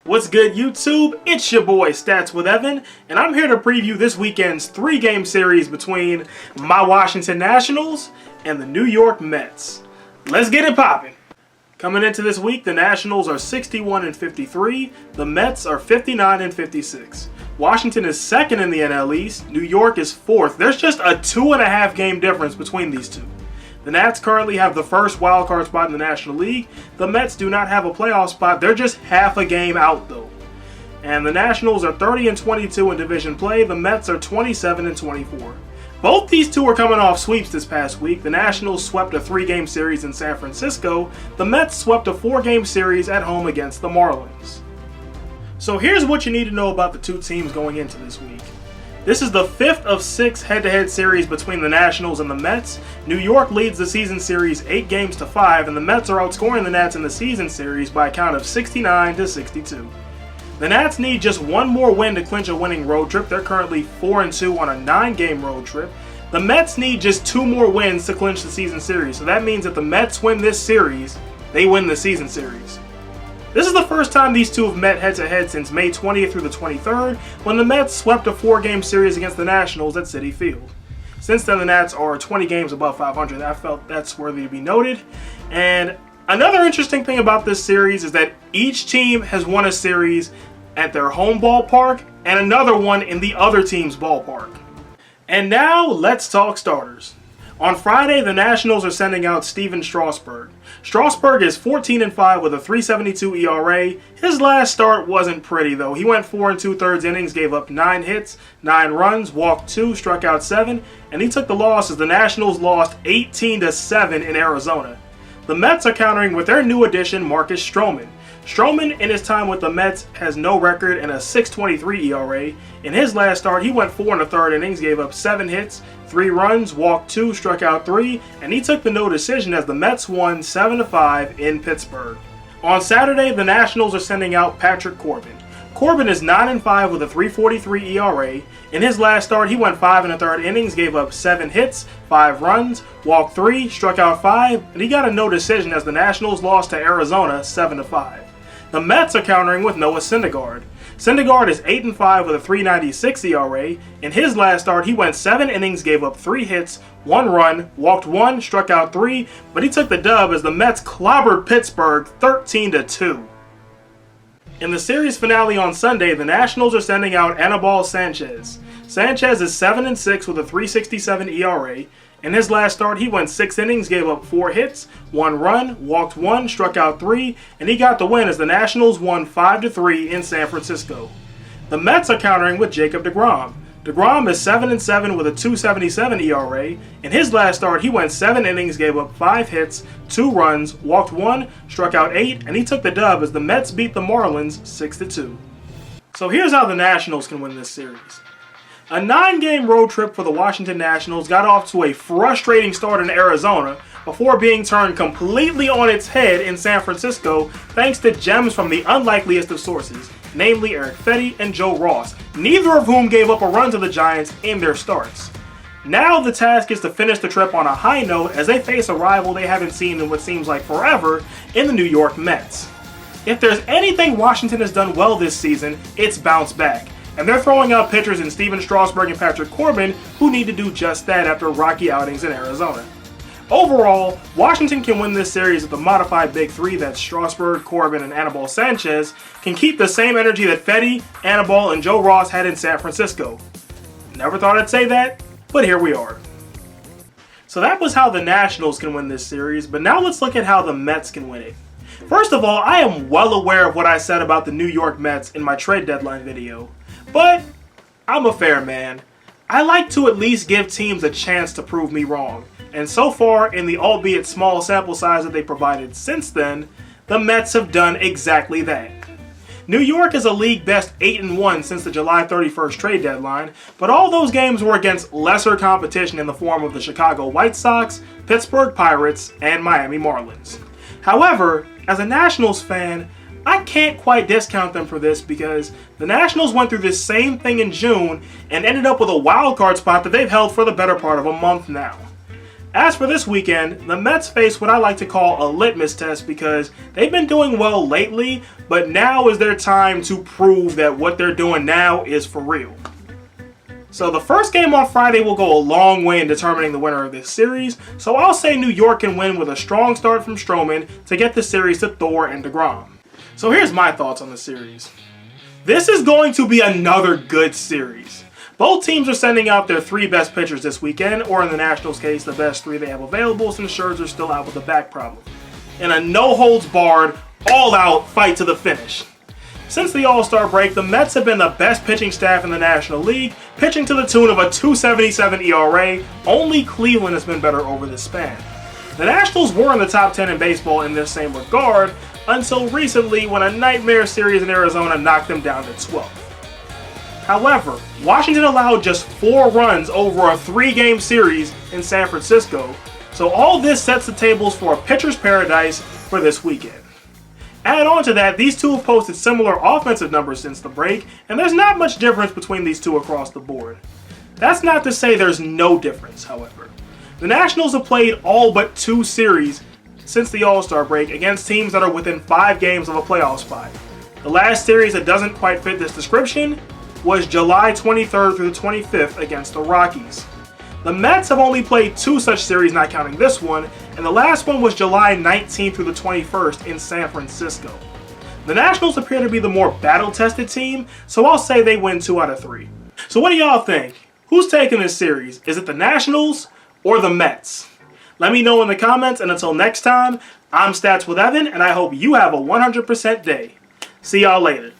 What's good, YouTube? It's your boy Stats with Evan, and I'm here to preview this weekend's three-game series between my Washington Nationals and the New York Mets. Let's get it popping. Coming into this week, the Nationals are 61-53, the Mets are 59-56. Washington is second in the NL East, New York is fourth. There's just a 2.5 game difference between these two. The Nats currently have the first wildcard spot in the National League. The Mets do not have a playoff spot. They're just half a game out, though. And the Nationals are 30-22 in division play. The Mets are 27-24. Both these two are coming off sweeps this past week. The Nationals swept a 3-game series in San Francisco. The Mets swept a 4-game series at home against the Marlins. So here's what you need to know about the two teams going into this week. This is the 5th of 6 head-to-head series between the Nationals and the Mets. New York leads the season series 8-5, and the Mets are outscoring the Nats in the season series by a count of 69-62. The Nats need just one more win to clinch a winning road trip. They're currently 4-2 on a 9-game road trip. The Mets need just 2 more wins to clinch the season series. So that means if the Mets win this series, they win the season series. This is the first time these two have met head-to-head since May 20th through the 23rd, when the Mets swept a 4-game series against the Nationals at Citi Field. Since then, the Nats are 20 games above 500. I felt that's worthy to be noted. And another interesting thing about this series is that each team has won a series at their home ballpark and another one in the other team's ballpark. And now, let's talk starters. On Friday, the Nationals are sending out Stephen Strasburg. Strasburg is 14-5 with a 3.72 ERA. His last start wasn't pretty, though. He went 4 2/3 innings, gave up 9 hits, 9 runs, walked 2, struck out 7, and he took the loss as the Nationals lost 18-7 in Arizona. The Mets are countering with their new addition, Marcus Stroman. Stroman, in his time with the Mets, has no record and a 6.23 ERA. In his last start, he went 4 1/3 innings, gave up 7 hits, 3 runs, walked 2, struck out 3, and he took the no decision as the Mets won 7-5 in Pittsburgh. On Saturday, the Nationals are sending out Patrick Corbin. Corbin is 9-5 with a 3.43 ERA. In his last start, he went 5 1/3 innings, gave up 7 hits, 5 runs, walked 3, struck out 5, and he got a no decision as the Nationals lost to Arizona 7-5. The Mets are countering with Noah Syndergaard. Syndergaard is 8-5 with a 3.96 ERA. In his last start, he went 7 innings, gave up 3 hits, 1 run, walked 1, struck out 3, but he took the dub as the Mets clobbered Pittsburgh 13-2. In the series finale on Sunday, the Nationals are sending out Anibal Sanchez. Sanchez is 7-6 with a 3.67 ERA. In his last start, he went 6 innings, gave up 4 hits, 1 run, walked 1, struck out 3, and he got the win as the Nationals won 5-3 in San Francisco. The Mets are countering with Jacob deGrom. deGrom is 7-7 with a 2.77 ERA. In his last start, he went 7 innings, gave up 5 hits, 2 runs, walked 1, struck out 8, and he took the dub as the Mets beat the Marlins 6-2. So here's how the Nationals can win this series. A 9-game road trip for the Washington Nationals got off to a frustrating start in Arizona before being turned completely on its head in San Francisco thanks to gems from the unlikeliest of sources, namely Erick Fedde and Joe Ross, neither of whom gave up a run to the Giants in their starts. Now the task is to finish the trip on a high note as they face a rival they haven't seen in what seems like forever in the New York Mets. If there's anything Washington has done well this season, it's bounce back. And they're throwing out pitchers in Stephen Strasburg and Patrick Corbin who need to do just that after rocky outings in Arizona. Overall, Washington can win this series if the modified Big Three, that's Strasburg, Corbin, and Anibal Sanchez, can keep the same energy that Fedde, Anibal, and Joe Ross had in San Francisco. Never thought I'd say that, but here we are. So that was how the Nationals can win this series, but now let's look at how the Mets can win it. First of all, I am well aware of what I said about the New York Mets in my trade deadline video. But I'm a fair man. I like to at least give teams a chance to prove me wrong. And so far, in the albeit small sample size that they provided since then, the Mets have done exactly that. New York is a league best 8-1 since the July 31st trade deadline, but all those games were against lesser competition in the form of the Chicago White Sox, Pittsburgh Pirates, and Miami Marlins. However, as a Nationals fan, I can't quite discount them for this because the Nationals went through this same thing in June and ended up with a wild card spot that they've held for the better part of a month now. As for this weekend, the Mets face what I like to call a litmus test because they've been doing well lately, but now is their time to prove that what they're doing now is for real. So the first game on Friday will go a long way in determining the winner of this series, so I'll say New York can win with a strong start from Stroman to get the series to Thor and DeGrom. So here's my thoughts on the series. This is going to be another good series. Both teams are sending out their 3 best pitchers this weekend, or in the Nationals' case, the best 3 they have available since Scherzer's still out with a back problem. In a no-holds-barred, all-out fight to the finish. Since the All-Star break, the Mets have been the best pitching staff in the National League, pitching to the tune of a .277 ERA. Only Cleveland has been better over this span. The Nationals were in the top 10 in baseball in this same regard, until recently when a nightmare series in Arizona knocked them down to 12th. However, Washington allowed just 4 runs over a 3-game series in San Francisco, so all this sets the tables for a pitcher's paradise for this weekend. Add on to that, these two have posted similar offensive numbers since the break, and there's not much difference between these two across the board. That's not to say there's no difference, however. The Nationals have played all but 2 series since the All-Star break against teams that are within 5 games of a playoff spot. The last series that doesn't quite fit this description was July 23rd through the 25th against the Rockies. The Mets have only played 2 such series, not counting this one, and the last one was July 19th through the 21st in San Francisco. The Nationals appear to be the more battle-tested team, so I'll say they win 2 out of 3. So what do y'all think? Who's taking this series? Is it the Nationals or the Mets? Let me know in the comments, and until next time, I'm Stats with Evan, and I hope you have a 100% day. See y'all later.